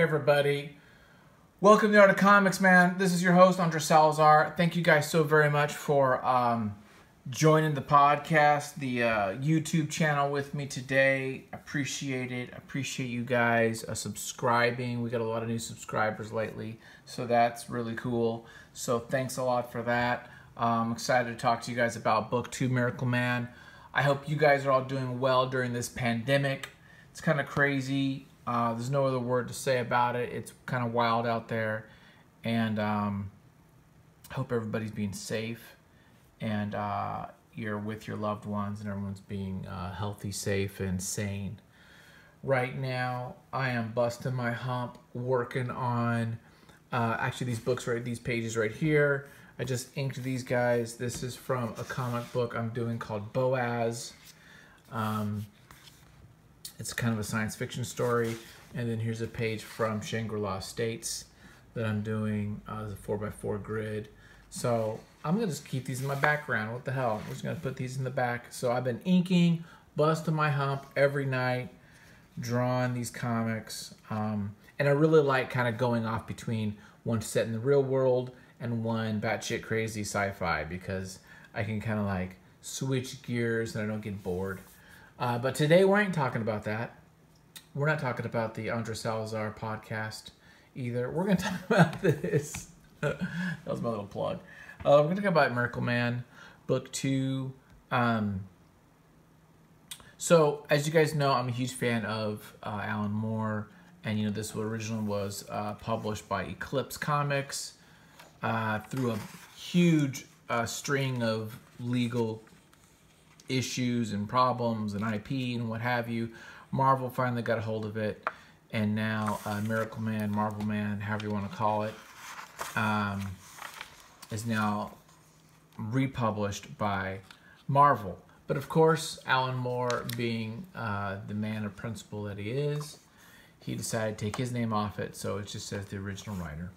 everybody. Welcome to the Art of Comics, man. This is your host, Andre Salazar. Thank you guys so very much for joining the podcast, the YouTube channel with me today. Appreciate it. Appreciate you guys subscribing. We got a lot of new subscribers lately, so that's really cool. So thanks a lot for that. I'm excited to talk to you guys about Book 2, MiracleMan. I hope you guys are all doing well during this pandemic. It's kind of crazy. There's no other word to say about it. It's kind of wild out there. And I hope everybody's being safe and you're with your loved ones and everyone's being healthy, safe, and sane. Right now, I am busting my hump working on actually these pages right here. I just inked these guys. This is from a comic book I'm doing called Boaz. It's kind of a science fiction story. And then here's a page from Shangri-La Estates that I'm doing as a 4x4 grid. So I'm going to just keep these in my background. What the hell? I'm just going to put these in the back. So I've been inking, busting my hump every night, drawing these comics. And I really like kind of going off between one set in the real world and one batshit crazy sci-fi, because I can kind of like switch gears and I don't get bored. But today we ain't talking about that. We're not talking about the Andre Salazar Podcast either. We're going to talk about this. That was my little plug. We're going to talk about MiracleMan, Book 2. So, as you guys know, I'm a huge fan of Alan Moore. And, you know, this original was published by Eclipse Comics through a huge string of legal issues and problems and IP and what have you. Marvel finally got a hold of it, and now MiracleMan, Marvelman, however you want to call it, is now republished by Marvel. But of course, Alan Moore, being the man of principle that he is, he decided to take his name off it, so it just says the original writer.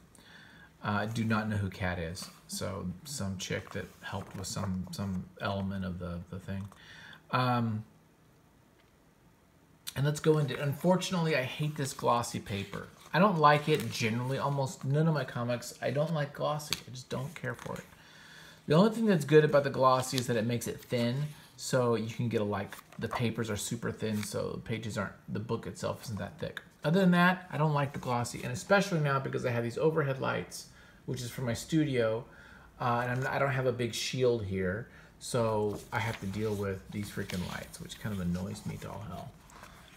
I do not know who Kat is, so some chick that helped with some element of the thing. And let's go into it. Unfortunately, I hate this glossy paper. I don't like it generally. Almost none of my comics, I don't like glossy. I just don't care for it. The only thing that's good about the glossy is that it makes it thin, so you can get the papers are super thin, so the pages aren't, the book itself isn't that thick. Other than that, I don't like the glossy, and especially now because I have these overhead lights, which is for my studio, and I don't have a big shield here, so I have to deal with these freaking lights, which kind of annoys me to all hell.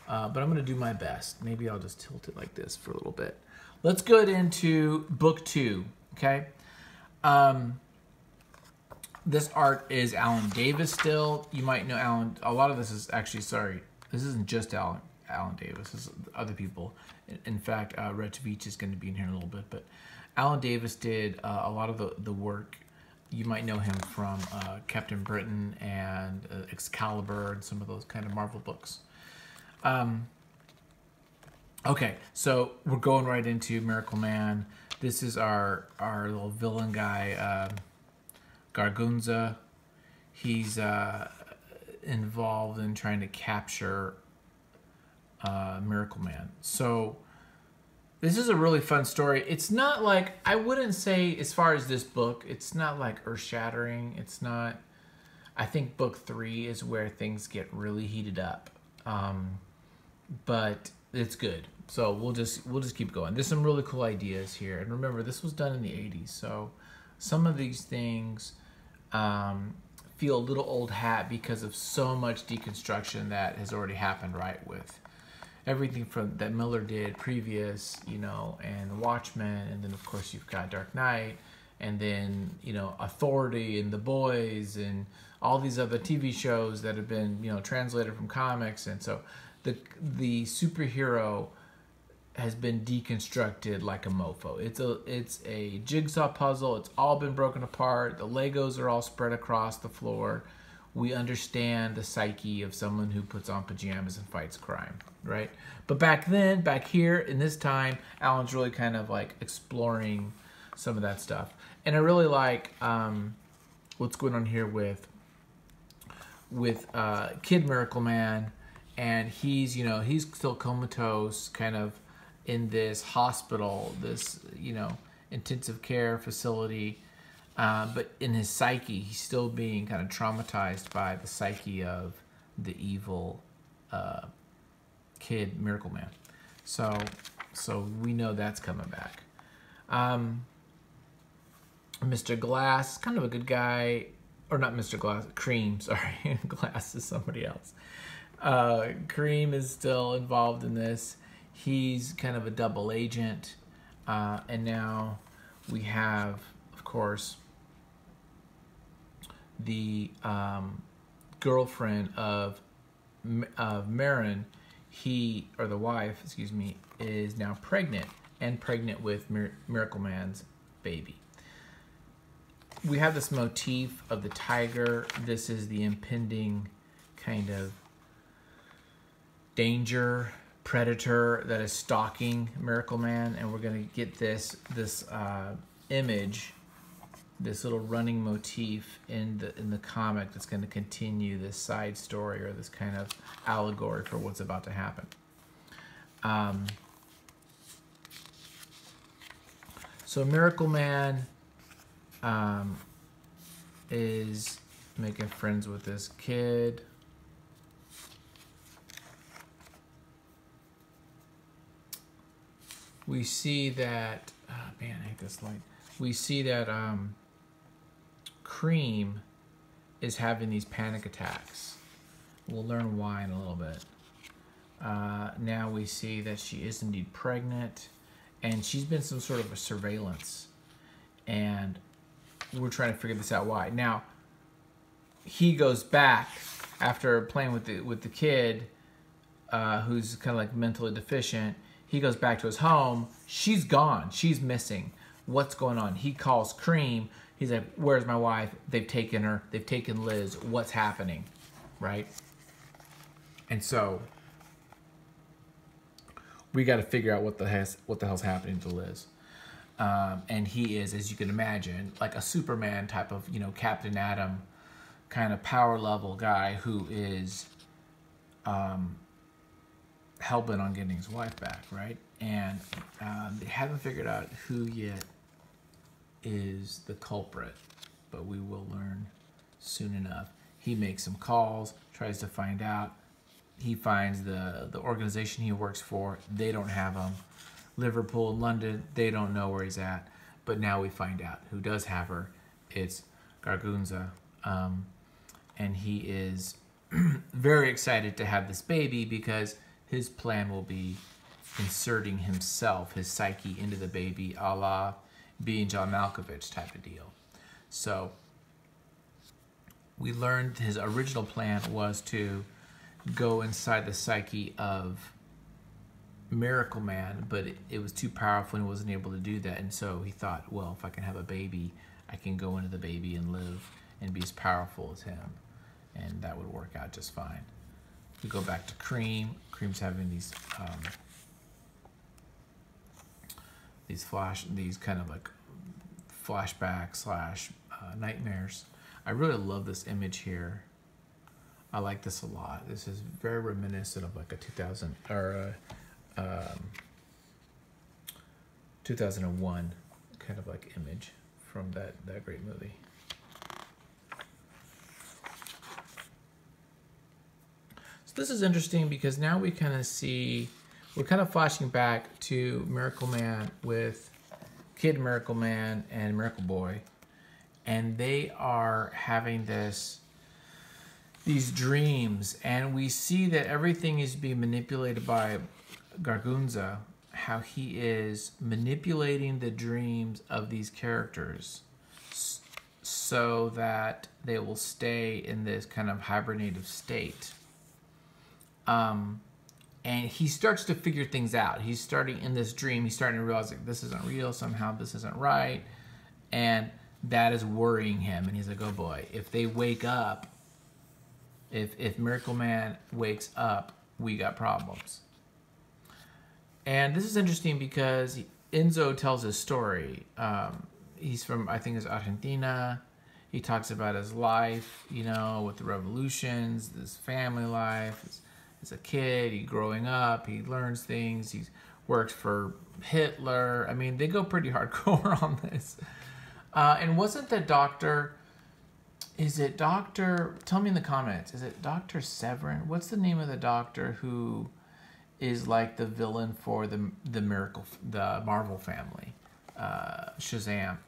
But I'm going to do my best. Maybe I'll just tilt it like this for a little bit. Let's go into Book 2, okay? This art is Alan Davis still. You might know Alan. A lot of this is actually, this isn't just Alan Davis. This is other people. In fact, Retovich is going to be in here in a little bit. But Alan Davis did a lot of the work. You might know him from Captain Britain and Excalibur and some of those kind of Marvel books. Okay, so we're going right into MiracleMan. This is our little villain guy, Gargunza. He's involved in trying to capture MiracleMan. So this is a really fun story. It's not like, I wouldn't say, as far as this book, it's not like earth-shattering. It's not, I think Book 3 is where things get really heated up. But it's good. So we'll just keep going. There's some really cool ideas here. And remember, this was done in the 80s. So some of these things feel a little old hat because of so much deconstruction that has already happened, right? With everything from that Miller did previous, you know, and Watchmen, and then of course you've got Dark Knight, and then, you know, Authority and The Boys and all these other TV shows that have been, you know, translated from comics. And so the superhero has been deconstructed like a mofo. It's a jigsaw puzzle. It's all been broken apart. The Legos are all spread across the floor. We understand the psyche of someone who puts on pajamas and fights crime, right? But back here in this time, Alan's really kind of like exploring some of that stuff. And I really like what's going on here with Kid MiracleMan, and he's still comatose, kind of in this hospital, this, intensive care facility. But in his psyche, he's still being kind of traumatized by the psyche of the evil kid, MiracleMan. So we know that's coming back. Mr. Glass, kind of a good guy, or not Mr. Glass, Cream, sorry. Glass is somebody else. Cream is still involved in this. He's kind of a double agent. And now we have, of course, the girlfriend of Marin, or the wife, is now pregnant with MiracleMan's baby. We have this motif of the tiger. This is the impending kind of danger, predator that is stalking MiracleMan, and we're going to get this image, this little running motif in the comic that's going to continue this side story, or this kind of allegory for what's about to happen. So MiracleMan is making friends with this kid. We see that, I hate this light. We see that Cream is having these panic attacks. We'll learn why in a little bit. Now we see that she is indeed pregnant, and she's been some sort of a surveillance, and we're trying to figure this out why. Now, he goes back after playing with the kid, who's kind of like mentally deficient. He goes back to his home. She's gone. She's missing. What's going on? He calls Cream. He's like, "Where's my wife? They've taken her. They've taken Liz. What's happening?" Right? And so we got to figure out what the hell's happening to Liz. And he is, as you can imagine, like a Superman type of, Captain Atom kind of power level guy who is hell-bent on getting his wife back, right? And they haven't figured out who yet is the culprit, but we will learn soon enough. He makes some calls, tries to find out. He finds the organization he works for. They don't have him. Liverpool and London, they don't know where he's at. But now we find out who does have her. It's Gargunza. And he is very excited to have this baby because his plan will be inserting himself, his psyche, into the baby, a la being John Malkovich type of deal. So we learned his original plan was to go inside the psyche of MiracleMan, but it was too powerful and he wasn't able to do that. And so he thought, well, if I can have a baby, I can go into the baby and live and be as powerful as him. And that would work out just fine. We go back to Cream. Cream's having these kind of like flashbacks / nightmares. I really love this image here. I like this a lot. This is very reminiscent of like a 2001 kind of like image from that great movie. So this is interesting because now we kind of see, we're kind of flashing back to MiracleMan with Kid MiracleMan and Miracle Boy, and they are having these dreams, and we see that everything is being manipulated by Gargunza, how he is manipulating the dreams of these characters so that they will stay in this kind of hibernative state. And he starts to figure things out. He's starting in this dream. He's starting to realize like this isn't real. Somehow this isn't right. And that is worrying him. And he's like, oh boy, if they wake up, if MiracleMan wakes up, we got problems. And this is interesting because Enzo tells his story. He's from, I think it's Argentina. He talks about his life, with the revolutions, his family life. As a kid, he's growing up, he learns things, he's works for Hitler. I mean, they go pretty hardcore on this. And wasn't the doctor... Is it Dr... Tell me in the comments. Is it Dr. Severin? What's the name of the doctor who is like the villain for the Marvel family? Shazam.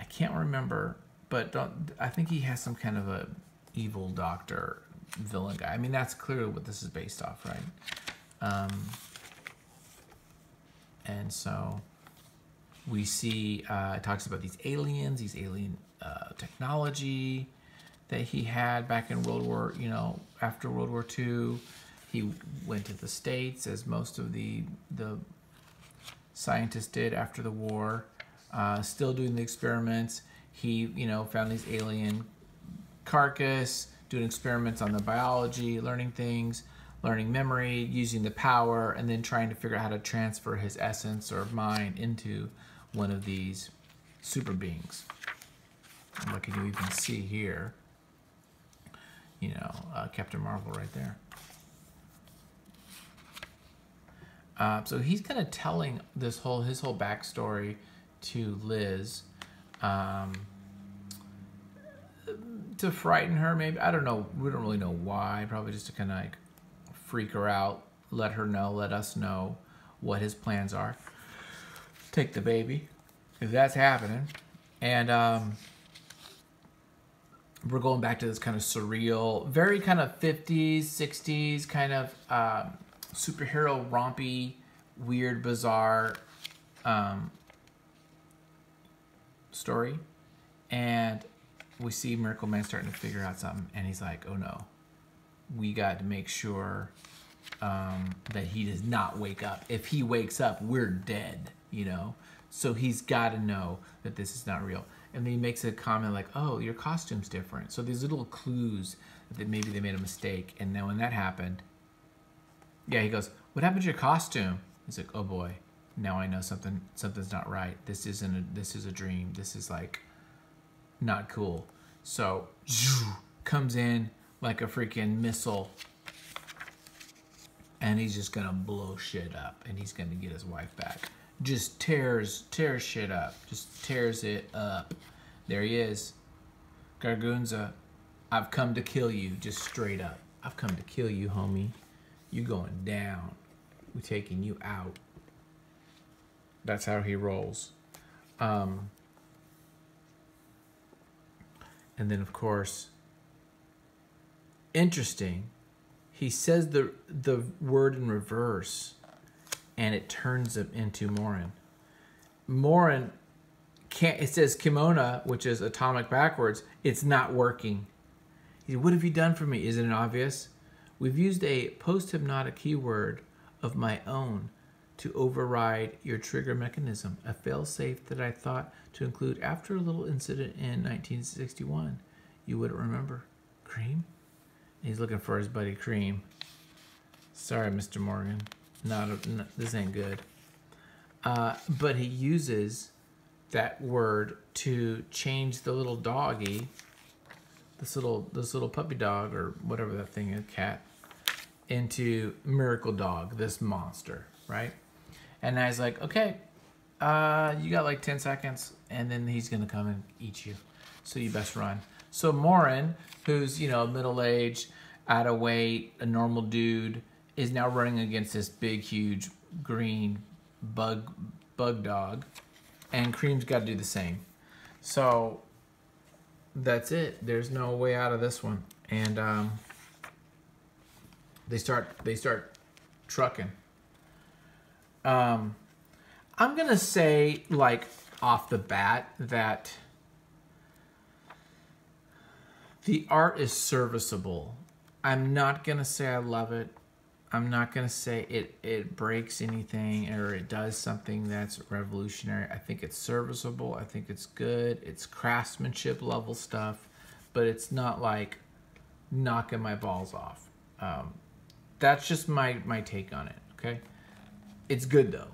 I can't remember, but I think he has some kind of a evil doctor villain guy. I mean, that's clearly what this is based off, right? And so we see it talks about these alien technology that he had back in after World War II. He went to the States, as most of the scientists did after the war, still doing the experiments. He, found these alien carcass, doing experiments on the biology, learning things, learning memory, using the power, and then trying to figure out how to transfer his essence or mind into one of these super beings. What can you even see here? Captain Marvel right there. So he's kind of telling his whole backstory to Liz, to frighten her, maybe. I don't know. We don't really know why. Probably just to kind of like freak her out, let us know what his plans are. Take the baby, if that's happening. And we're going back to this kind of surreal, very kind of 50s, 60s kind of superhero rompy, weird, bizarre story. And we see MiracleMan starting to figure out something, and he's like, oh no, we got to make sure that he does not wake up. If he wakes up, we're dead, So he's got to know that this is not real. And then he makes a comment like, oh, your costume's different. So these little clues that maybe they made a mistake. And then when that happened, he goes, what happened to your costume? He's like, oh boy, now I know something's not right. This is a dream. This is like not cool. So comes in like a freaking missile, and he's just gonna blow shit up, and he's gonna get his wife back. Just tears shit up. Just tears it up. There he is. Gargunza, I've come to kill you. Just straight up. I've come to kill you, homie. You going down. We're taking you out. That's how he rolls. And then, of course, interesting, he says the word in reverse, and it turns him into Morin. Morin can't. It says Kimona, which is atomic backwards. It's not working. He said, what have you done for me? Isn't it obvious? We've used a post-hypnotic keyword of my own to override your trigger mechanism, a fail-safe that I thought to include after a little incident in 1961. You wouldn't remember. Cream? He's looking for his buddy Cream. Sorry, Mr. Morgan. This ain't good. But he uses that word to change the little doggy, this little puppy dog or whatever that thing is, cat, into Miracle Dog, this monster, right? And I was like, okay, you got like 10 seconds, and then he's gonna come and eat you. So you best run. So Morin, who's middle-aged, out of weight, a normal dude, is now running against this big, huge green bug dog, and Cream's got to do the same. So that's it. There's no way out of this one, and they start trucking. I'm gonna say, like, off the bat that the art is serviceable. I'm not gonna say I love it. I'm not gonna say it breaks anything or it does something that's revolutionary. I think it's serviceable. I think it's good. It's craftsmanship level stuff, but it's not like knocking my balls off. That's just my take on it. Okay, it's good though.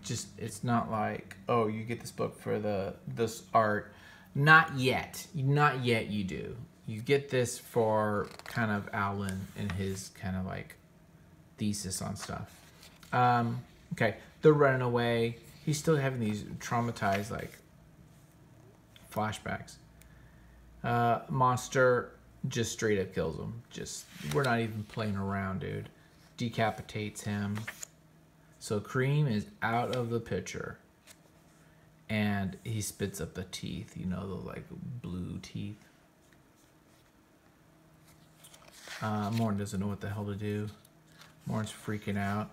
Just it's not like, oh, you get this book for this art. Not yet. Not yet. You do. You get this for kind of Alan and his kind of like thesis on stuff. Okay, they're running away. He's still having these traumatized, like, flashbacks. Monster just straight up kills him. We're not even playing around, dude. Decapitates him. So Cream is out of the picture. And he spits up the teeth, the, like, blue teeth. Morn doesn't know what the hell to do. Morn's freaking out.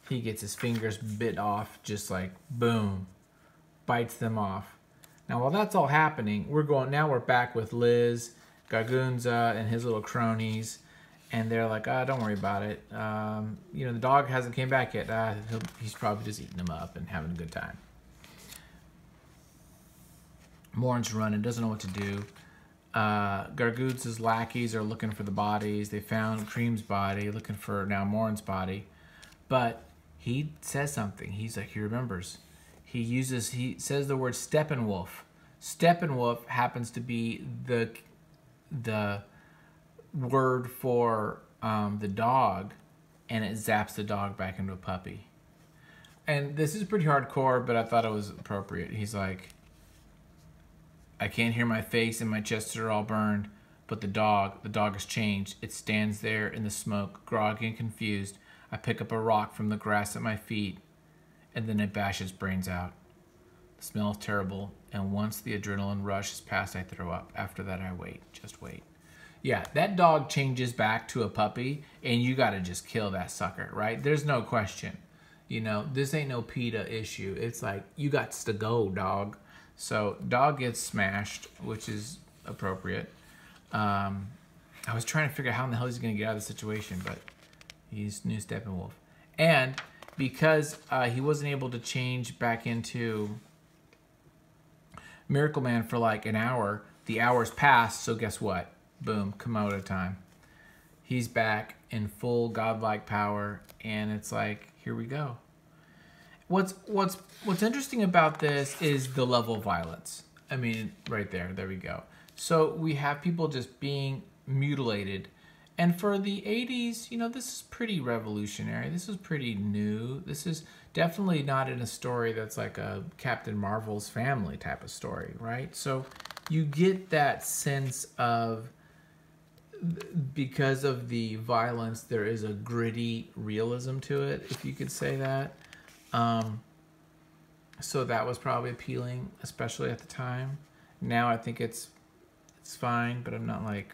He gets his fingers bit off, just like, boom. Bites them off. Now, while that's all happening, we're back with Liz, Gargunza, and his little cronies. And they're like, don't worry about it. The dog hasn't came back yet. He's probably just eating them up and having a good time. Morn's running, doesn't know what to do. Gargunza's lackeys are looking for the bodies. They found Cream's body, looking for now Morn's body. But he says something. He's like, he remembers. He says the word Steppenwolf. Steppenwolf happens to be the word for the dog, and it zaps the dog back into a puppy. And this is pretty hardcore, but I thought it was appropriate. He's like, I can't hear my face and my chest are all burned, but the dog has changed. It stands there in the smoke, groggy and confused. I pick up a rock from the grass at my feet, and then I bash its brains out. The smell is terrible, and once the adrenaline rush is past, I throw up. After that, I wait. Just wait. Yeah, that dog changes back to a puppy, and you got to just kill that sucker, right? There's no question. This ain't no PETA issue. It's like, you got to go, dog. So, dog gets smashed, which is appropriate. I was trying to figure out how in the hell he's going to get out of the situation, but he's new Steppenwolf. And because he wasn't able to change back into MiracleMan for like an hour, the hours passed, so guess what? Boom, Komodo time. He's back in full godlike power, and it's like, here we go. What's interesting about this is the level of violence. I mean, right there we go. So we have people just being mutilated. And for the 80s, this is pretty revolutionary. This is pretty new. This is definitely not in a story that's like a Captain Marvel's family type of story, right? So you get that sense of, because of the violence, there is a gritty realism to it, if you could say that. So that was probably appealing, especially at the time. Now I think it's fine, but I'm not like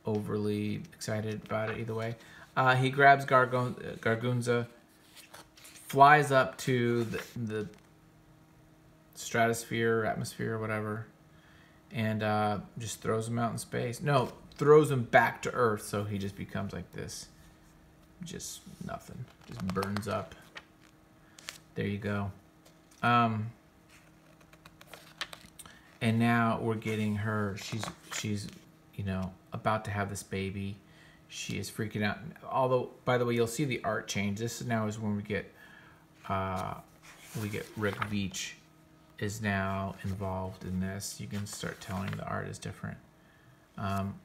overly excited about it either way. He grabs Gargunza, flies up to the stratosphere, atmosphere, whatever, and just throws him out in space. No, throws him back to Earth, so he just becomes like this. Just nothing. Just burns up. There you go. And now we're getting her. She's about to have this baby. She is freaking out. Although, by the way, you'll see the art change. This now is when we get Rick Veitch is now involved in this. You can start telling the art is different.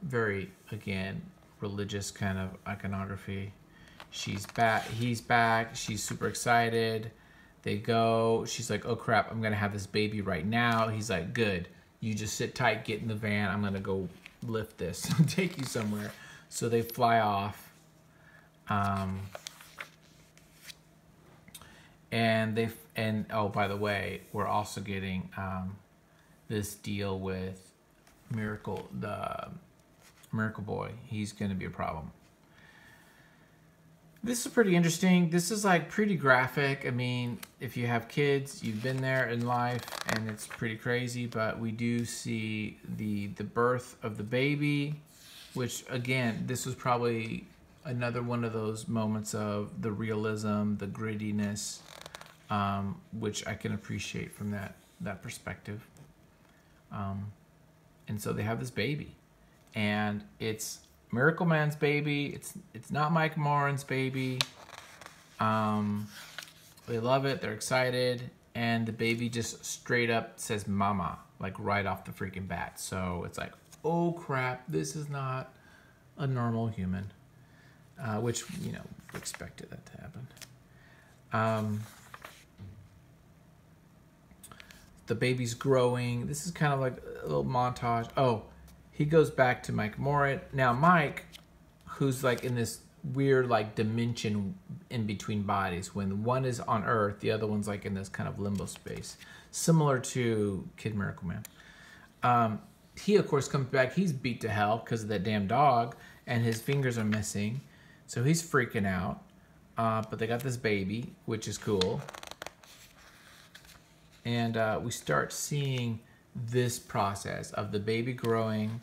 Very, again, religious kind of iconography. She's back. He's back. She's super excited. They go. She's like, oh, crap, I'm going to have this baby right now. He's like, good. You just sit tight, get in the van. I'm going to go lift this and take you somewhere. So they fly off. And oh, by the way, we're also getting this deal with Miracle Boy. He's going to be a problem. This is pretty interesting. This is like pretty graphic. I mean, if you have kids, you've been there in life, and it's pretty crazy. But we do see the birth of the baby, which again, this was probably another one of those moments of the realism, the grittiness, which I can appreciate from that perspective. And so they have this baby, and it's MiracleMan's baby. It's not Mike Moran's baby. They love it. They're excited, and the baby just straight up says "mama" like right off the freaking bat. So it's like, oh crap, this is not a normal human, which expected that to happen. The baby's growing. This is kind of like a little montage. Oh, he goes back to Mike Morit. Now Mike, who's like in this weird like dimension in between bodies, when one is on Earth, the other one's like in this kind of limbo space, similar to Kid MiracleMan. He of course comes back. He's beat to hell because of that damn dog, and his fingers are missing, so he's freaking out. But they got this baby, which is cool. And we start seeing this process of the baby growing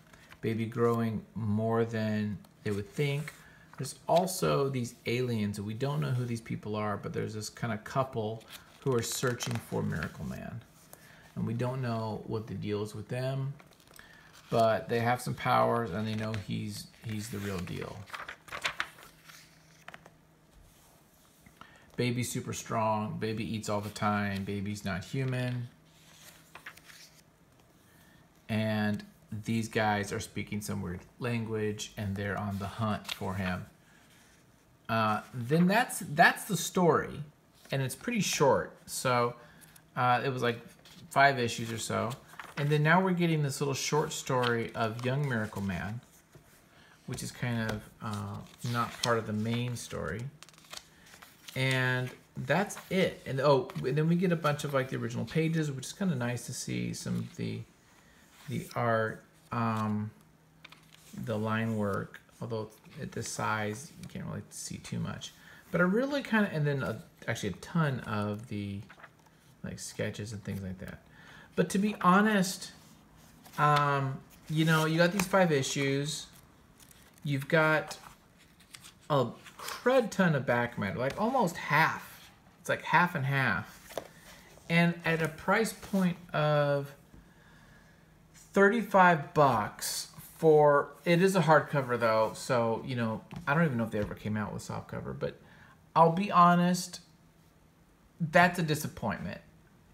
more than they would think. There's also these aliens, and we don't know who these people are, but there's this kind of couple who are searching for MiracleMan. And we don't know what the deal is with them, but they have some powers, and they know he's the real deal. Baby's super strong. Baby eats all the time. Baby's not human. And these guys are speaking some weird language, and they're on the hunt for him. Then that's the story, and it's pretty short. So it was like 5 issues or so. And then now we're getting this little short story of young MiracleMan, which is kind of not part of the main story. And that's it. And then we get a bunch of like the original pages, which is kind of nice to see some of the art, the line work. Although at this size, you can't really see too much. But I really kind of, and then actually a ton of the like sketches and things like that. But to be honest, you know, you got these 5 issues. You've got a crud ton of back matter, like almost half. It's like half and half. And at a price point of $35 for, it is a hardcover though, so, you know, I don't even know if they ever came out with softcover, but I'll be honest, that's a disappointment.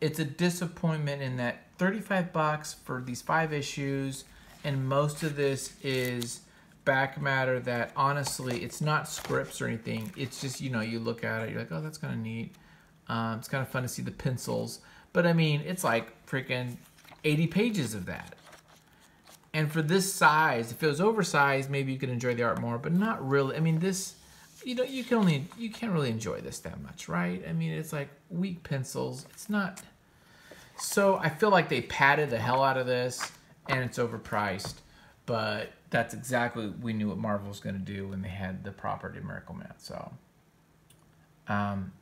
It's a disappointment in that $35 for these 5 issues, and most of this is back matter that honestly, it's not scripts or anything. It's just, you know, you look at it, you're like, oh, that's kind of neat. It's kind of fun to see the pencils. But I mean, it's like freaking 80 pages of that. And for this size, if it was oversized, maybe you could enjoy the art more, but not really. I mean, this, you know, you can't really enjoy this that much, right? I mean, it's like weak pencils. It's not. So I feel like they padded the hell out of this, and it's overpriced. But that's exactly, we knew what Marvel was going to do when they had the property MiracleMan. So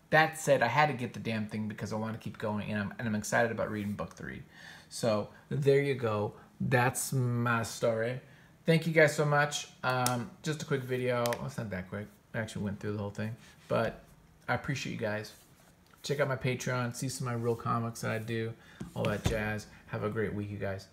that said, I had to get the damn thing because I want to keep going, and I'm excited about reading book 3. So there you go. That's my story. Thank you guys so much. Just a quick video. Well, it's not that quick. I actually went through the whole thing, but I appreciate you guys. Check out my Patreon. See some of my real comics that I do. All that jazz. Have a great week, you guys.